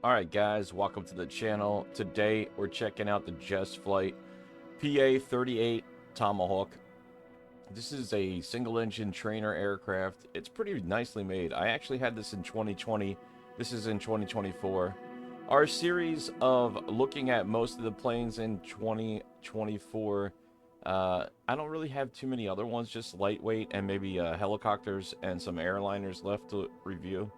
Alright guys, welcome to the channel. Today we're checking out the Just Flight PA-38 Tomahawk. This is a single engine trainer aircraft. It's pretty nicely made. I actually had this in 2020. This is in 2024. Our series of looking at most of the planes in 2024, I don't really have too many other ones, just lightweight and maybe helicopters and some airliners left to review.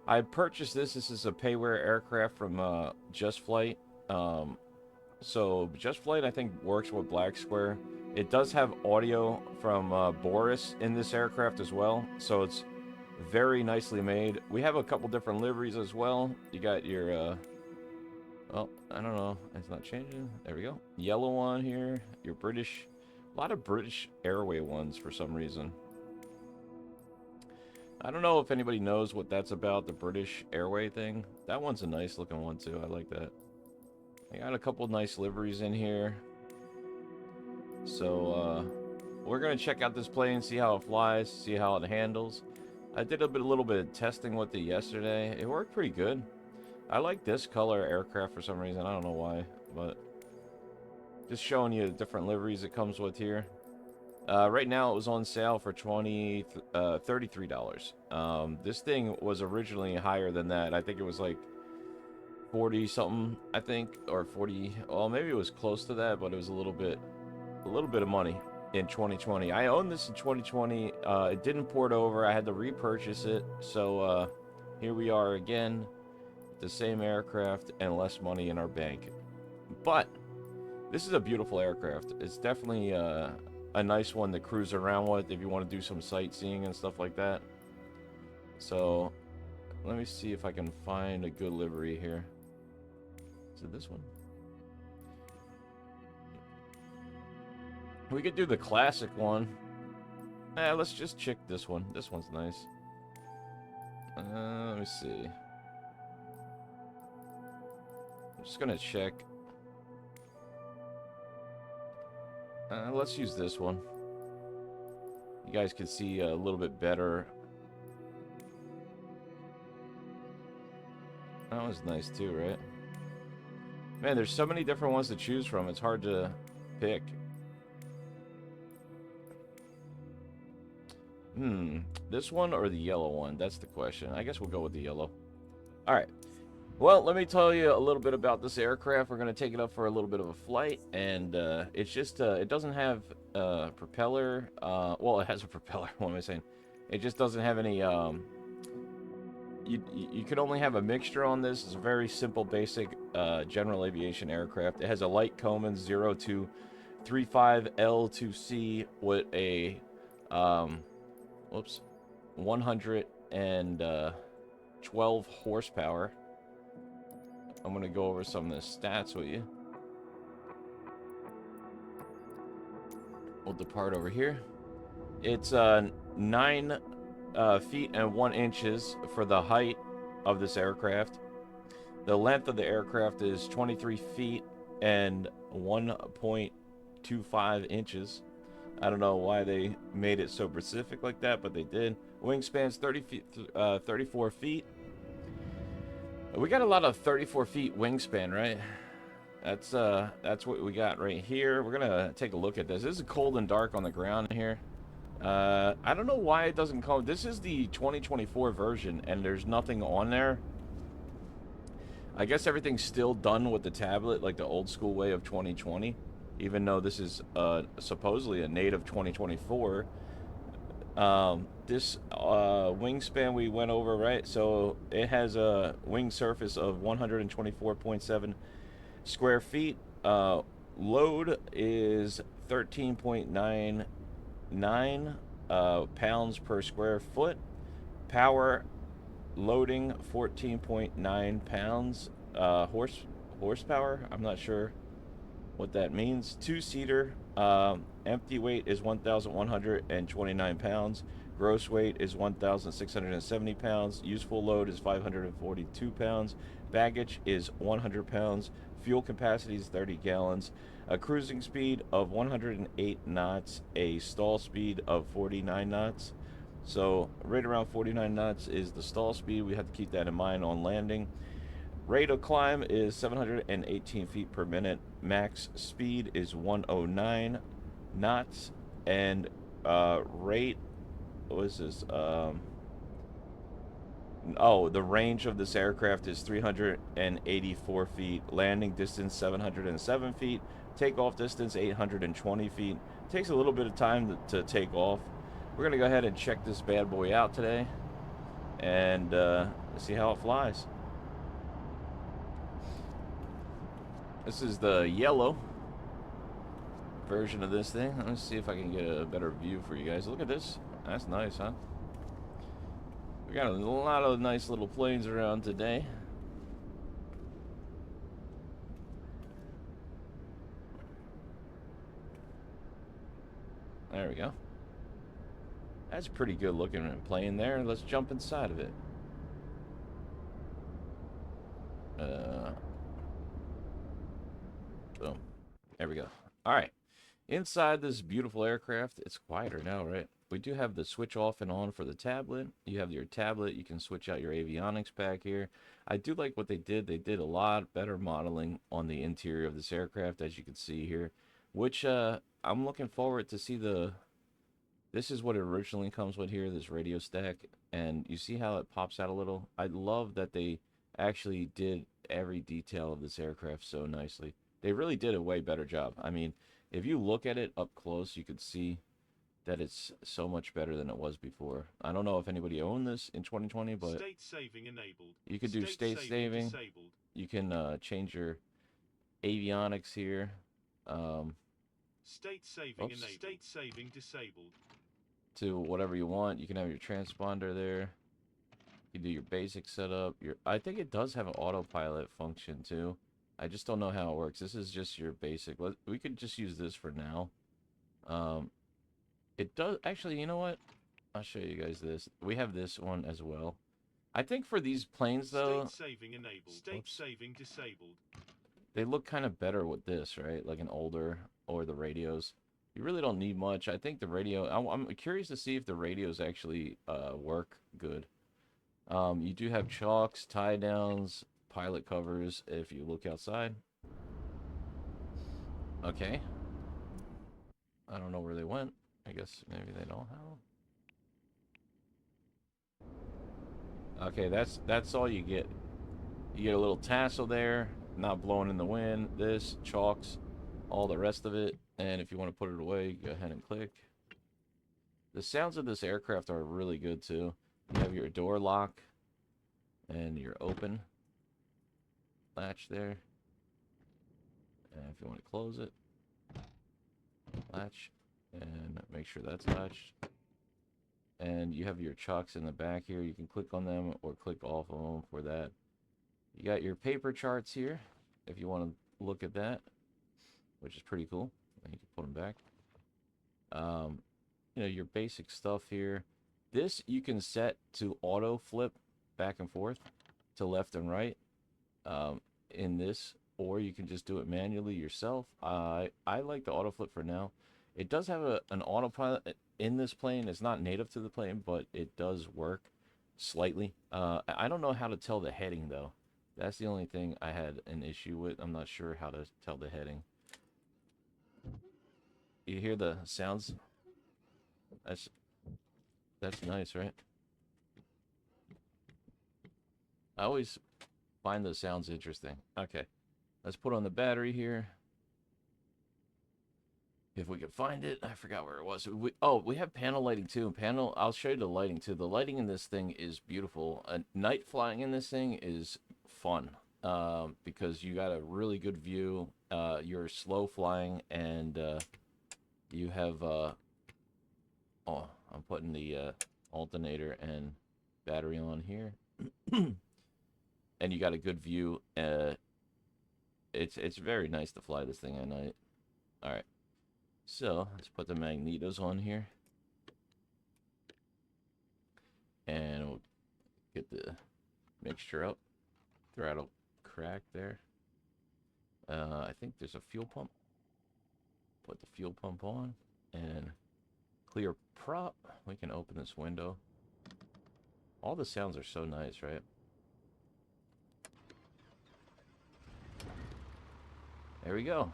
I purchased this. This is a payware aircraft from Just Flight. So Just Flight, I think, works with Black Square. It does have audio from Boris in this aircraft as well, so it's very nicely made. We have a couple different liveries as well. You got your, well, I don't know. It's not changing. There we go. Yellow one here. Your British. A lot of British Airway ones for some reason. I don't know if anybody knows what that's about, the British Airway thing. That one's a nice looking one too. I like that. I got a couple nice liveries in here. So we're gonna check out this plane, see how it flies, see how it handles. I did a little bit of testing with it yesterday. It worked pretty good. I like this color aircraft for some reason. I don't know why, but just showing you the different liveries it comes with here. Right now it was on sale for $33. This thing was originally higher than that. I think it was like 40 something, I think, or 40. Well, maybe it was close to that, but it was a little bit of money in 2020. I owned this in 2020. It didn't port over. I had to repurchase it. So here we are again, the same aircraft and less money in our bank. But this is a beautiful aircraft. It's definitely a nice one to cruise around with if you want to do some sightseeing and stuff like that. So let me see if I can find a good livery here. Is it this one? We could do the classic one. Let's just check this one. This one's nice. Let me see. I'm just gonna check. Let's use this one. You guys can see a little bit better. That was nice too, right? Man, there's so many different ones to choose from. It's hard to pick. This one or the yellow one? That's the question. I guess we'll go with the yellow. All right. Well, let me tell you a little bit about this aircraft. We're going to take it up for a little bit of a flight, and it's just, it doesn't have a propeller. Well, it has a propeller, what am I saying? It just doesn't have any, you can only have a mixture on this. It's a very simple, basic general aviation aircraft. It has a light Coleman 0235L2C with a, 112 horsepower. I'm going to go over some of the stats with you. We'll depart over here. It's 9 feet and 1 inches for the height of this aircraft. The length of the aircraft is 23 feet and 1.25 inches. I don't know why they made it so specific like that, but they did. Wingspan's 34 feet. We got a lot of 34 feet wingspan, right? That's what we got right here. We're gonna take a look at this. This is cold and dark on the ground here. I don't know why it doesn't come. This is the 2024 version, and there's nothing on there. I guess everything's still done with the tablet, like the old school way of 2020. Even though this is supposedly a native 2024. This wingspan we went over, right? So it has a wing surface of 124.7 square feet. Load is 13.99 pounds per square foot. Power loading 14.9 pounds. Horsepower, I'm not sure what that means. 2-seater. Empty weight is 1,129 pounds. Gross weight is 1,670 pounds. Useful load is 542 pounds. Baggage is 100 pounds. Fuel capacity is 30 gallons. A cruising speed of 108 knots. A stall speed of 49 knots. So right around 49 knots is the stall speed. We have to keep that in mind on landing. Rate of climb is 718 feet per minute. Max speed is 109 knots. And rate, what is this? Oh, the range of this aircraft is 384 feet. Landing distance 707 feet. Takeoff distance 820 feet. Takes a little bit of time to take off. We're going to go ahead and check this bad boy out today and see how it flies. This is the yellow version of this thing. Let's see if I can get a better view for you guys. Look at this. That's nice, huh? We got a lot of nice little planes around today. There we go. That's a pretty good looking plane there. Let's jump inside of it. Boom. There we go. Alright. Inside this beautiful aircraft, it's quieter now, right? We do have the switch off and on for the tablet. You have your tablet. You can switch out your avionics back here. I do like what they did. They did a lot better modeling on the interior of this aircraft, as you can see here, which I'm looking forward to see the... This is what it originally comes with here, this radio stack, and you see how it pops out a little? I love that they actually did every detail of this aircraft so nicely. They really did a way better job. I mean, if you look at it up close, you could see that it's so much better than it was before. I don't know if anybody owned this in 2020, but state saving enabled. You could do state saving. Disabled. You can change your avionics here. State saving enabled. State saving disabled. To whatever you want. You can have your transponder there. You do your basic setup. I think it does have an autopilot function too. I just don't know how it works. This is just your basic. We could just use this for now. It does actually. You know what? I'll show you guys this. We have this one as well. I think for these planes though, state saving enabled. State saving disabled. They look kind of better with this, right? Like an older or the radios. You really don't need much. I think the radio... I'm curious to see if the radios actually work good. You do have chocks, tie-downs, pilot covers if you look outside. Okay. I don't know where they went. I guess maybe they don't have them. Okay, that's all you get. You get a little tassel there, not blowing in the wind. This, chalks, all the rest of it. And if you want to put it away, go ahead and click. The sounds of this aircraft are really good too. You have your door lock and your open latch there. And if you want to close it, latch, and make sure that's latched. And you have your chocks in the back here. You can click on them or click off of them for that. You got your paper charts here if you want to look at that, which is pretty cool. And you can put them back. You know, your basic stuff here. This you can set to auto flip back and forth to left and right in this, or you can just do it manually yourself. I like the auto flip for now. It does have an autopilot in this plane. It's not native to the plane, but it does work slightly. I don't know how to tell the heading though. That's the only thing I had an issue with. I'm not sure how to tell the heading. You hear the sounds? That's nice, right? I always find the sounds interesting. Okay, let's put on the battery here. If we can find it, I forgot where it was. We have panel lighting too. I'll show you the lighting too. The lighting in this thing is beautiful. Night flying in this thing is fun because you got a really good view. You're slow flying and you have I'm putting the alternator and battery on here. And you got a good view. It's very nice to fly this thing at night. All right, so let's put the magnetos on here, and we'll get the mixture up. Throttle crack there. I think there's a fuel pump. Put the fuel pump on and clear prop. We can open this window. All the sounds are so nice, right? There we go.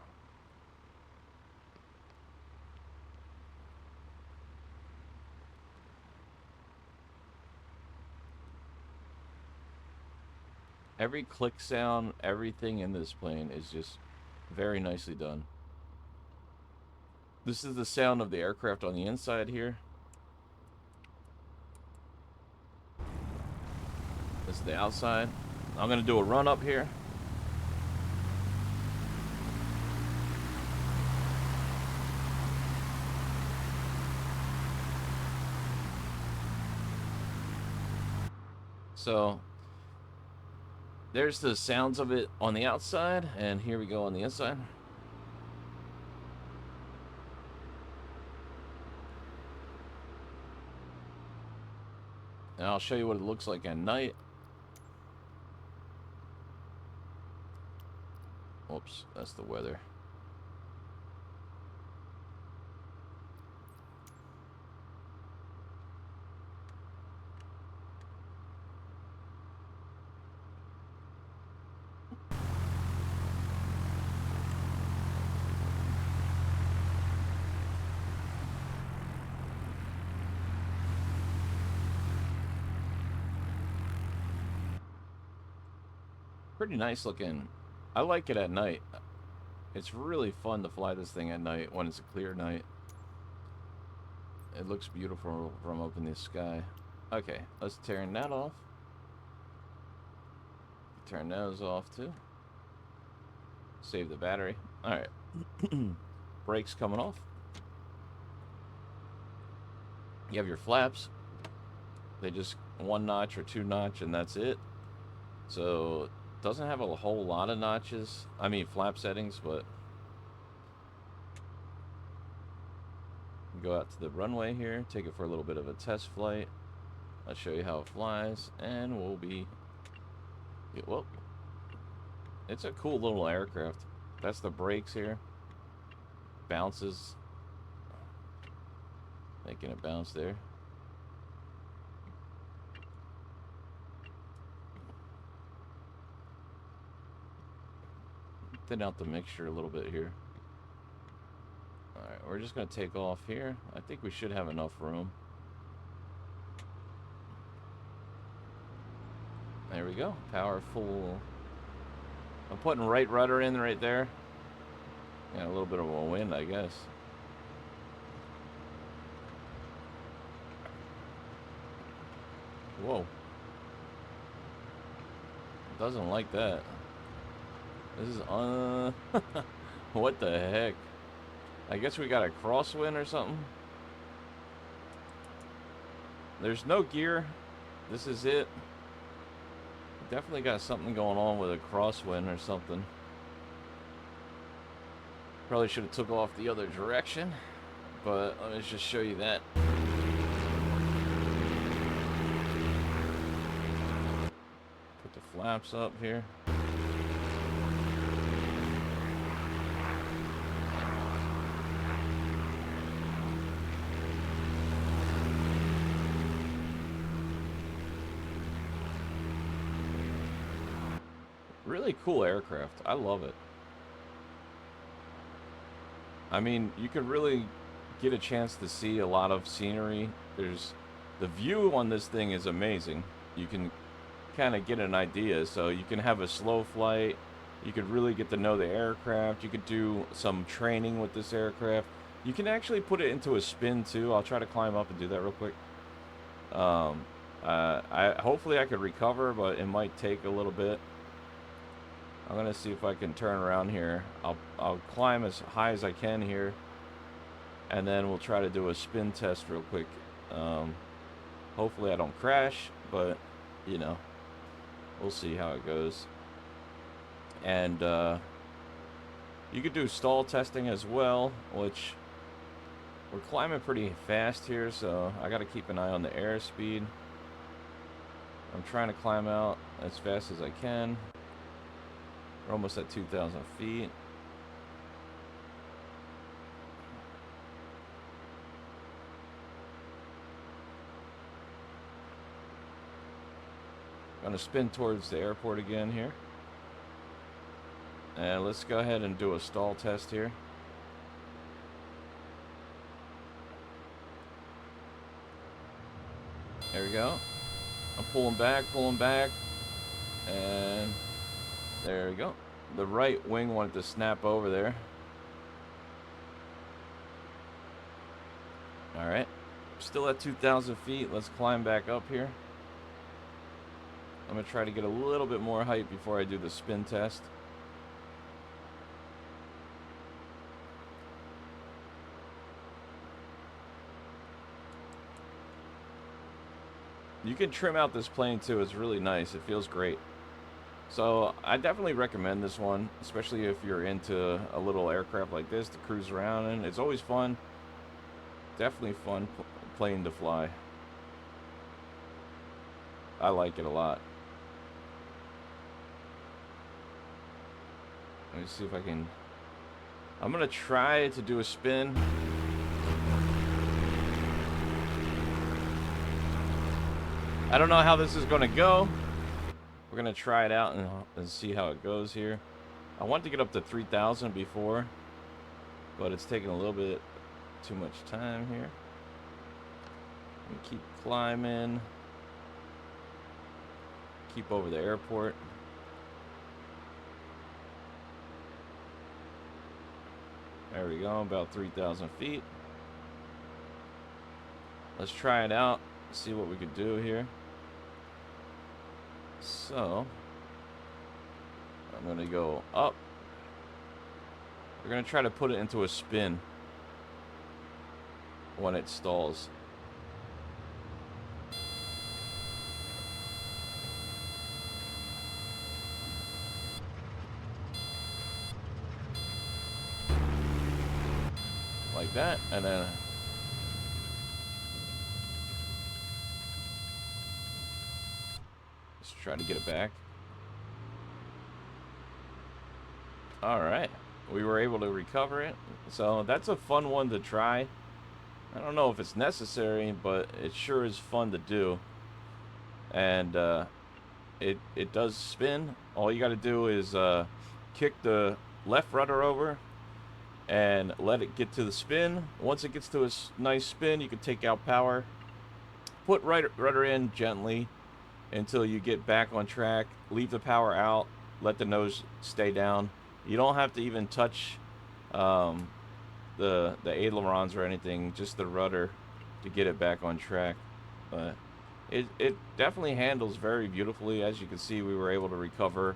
Every click sound, everything in this plane is just very nicely done. This is the sound of the aircraft on the inside here. This is the outside. I'm going to do a run up here. So there's the sounds of it on the outside, and here we go on the inside. And I'll show you what it looks like at night. Oops, that's the weather. Pretty nice looking. I like it at night. It's really fun to fly this thing at night when it's a clear night. It looks beautiful from up in the sky. Okay, let's turn that off. Turn those off too. Save the battery. Alright. Brakes coming off. You have your flaps. They just 1 notch or 2 notch and that's it. So doesn't have a whole lot of notches. I mean flap settings, but go out to the runway here, take it for a little bit of a test flight. I'll show you how it flies, and we'll be... Well, it's a cool little aircraft. That's the brakes here. Bounces. Making it bounce there. Thin out the mixture a little bit here. Alright, we're just going to take off here. I think we should have enough room. There we go. Powerful. I'm putting right rudder in right there. Yeah, a little bit of a wind, I guess. Whoa. Doesn't like that. This is what the heck? I guess we got a crosswind or something. There's no gear. This is it. Definitely got something going on with a crosswind or something. Probably should have took off the other direction, but let me just show you that. Put the flaps up here. Really cool aircraft. I love it. I mean, you could really get a chance to see a lot of scenery. There's the view on this thing is amazing. You can kind of get an idea. So you can have a slow flight. You could really get to know the aircraft. You could do some training with this aircraft. You can actually put it into a spin too. I'll try to climb up and do that real quick. Hopefully I could recover, but it might take a little bit. I'm gonna see if I can turn around here. I'll climb as high as I can here, and then we'll try to do a spin test real quick. Hopefully I don't crash, but you know, we'll see how it goes. And you could do stall testing as well, which we're climbing pretty fast here, so I got to keep an eye on the airspeed. I'm trying to climb out as fast as I can. We're almost at 2,000 feet. Gonna spin towards the airport again here. And let's go ahead and do a stall test here. There we go. I'm pulling back, and there we go. The right wing wanted to snap over there. All right, still at 2,000 feet. Let's climb back up here. I'm gonna try to get a little bit more height before I do the spin test. You can trim out this plane too. It's really nice. It feels great. So I definitely recommend this one, especially if you're into a little aircraft like this to cruise around in. It's always fun. Definitely fun plane to fly. I like it a lot. Let me see if I can... I'm going to try to do a spin. I don't know how this is going to go. We're going to try it out and see how it goes here. I wanted to get up to 3,000 before, but it's taking a little bit too much time here. Keep climbing. Keep over the airport. There we go, about 3,000 feet. Let's try it out, see what we could do here. So, I'm going to go up. We're going to try to put it into a spin when it stalls. Like that, and then let's try to get it back. All right, we were able to recover it, so that's a fun one to try. I don't know if it's necessary, but it sure is fun to do. And it does spin. All you got to do is kick the left rudder over and let it get to the spin. Once it gets to a nice spin, you can take out power, put right rudder in gently until you get back on track, leave the power out, let the nose stay down. You don't have to even touch the ailerons or anything, just the rudder to get it back on track. But it definitely handles very beautifully. As you can see, we were able to recover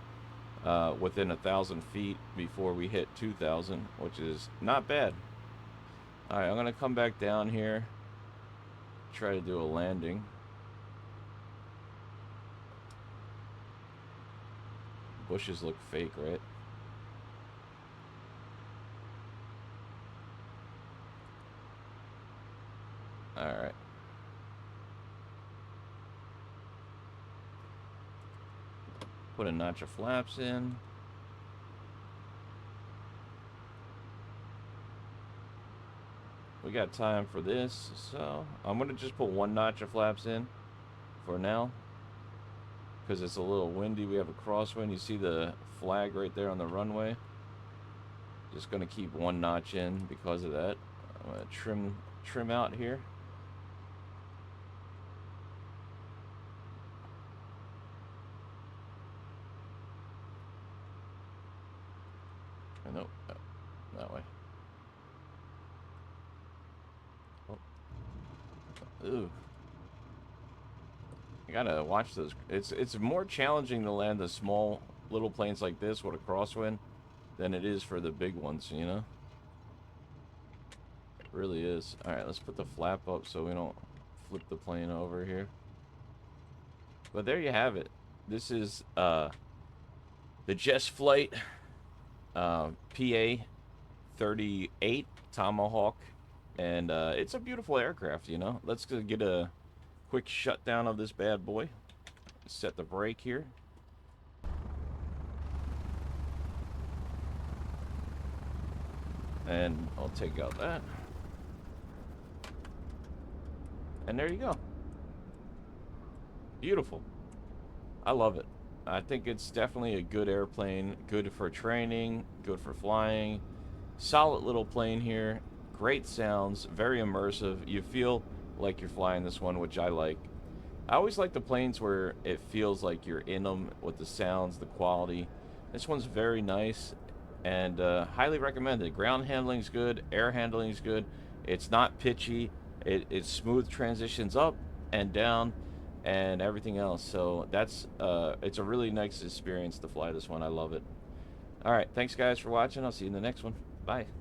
within 1,000 feet before we hit 2,000, which is not bad. All right, I'm gonna come back down here, try to do a landing. Bushes look fake, right? All right. Put a notch of flaps in. We got time for this, so I'm gonna just put one notch of flaps in for now, because it's a little windy. We have a crosswind. You see the flag right there on the runway. Just gonna keep one notch in because of that. I'm gonna trim out here. Nope, that way. Oh. Ooh. You gotta watch those. It's more challenging to land the small little planes like this with a crosswind than it is for the big ones, you know? It really is. Alright, let's put the flap up so we don't flip the plane over here. But there you have it. This is the Just Flight PA-38 Tomahawk, and it's a beautiful aircraft, you know. Let's get a quick shutdown of this bad boy. Set the brake here. And I'll take out that. And there you go. Beautiful. I love it. I think it's definitely a good airplane, good for training, good for flying. Solid little plane here, great sounds, very immersive. You feel like you're flying this one, which I like. I always like the planes where it feels like you're in them with the sounds, the quality. This one's very nice and highly recommended. Ground handling's good, air handling's good. It's not pitchy. It's smooth transitions up and down and everything else. So that's it's a really nice experience to fly this one. I love it. All right, thanks guys for watching. I'll see you in the next one. Bye.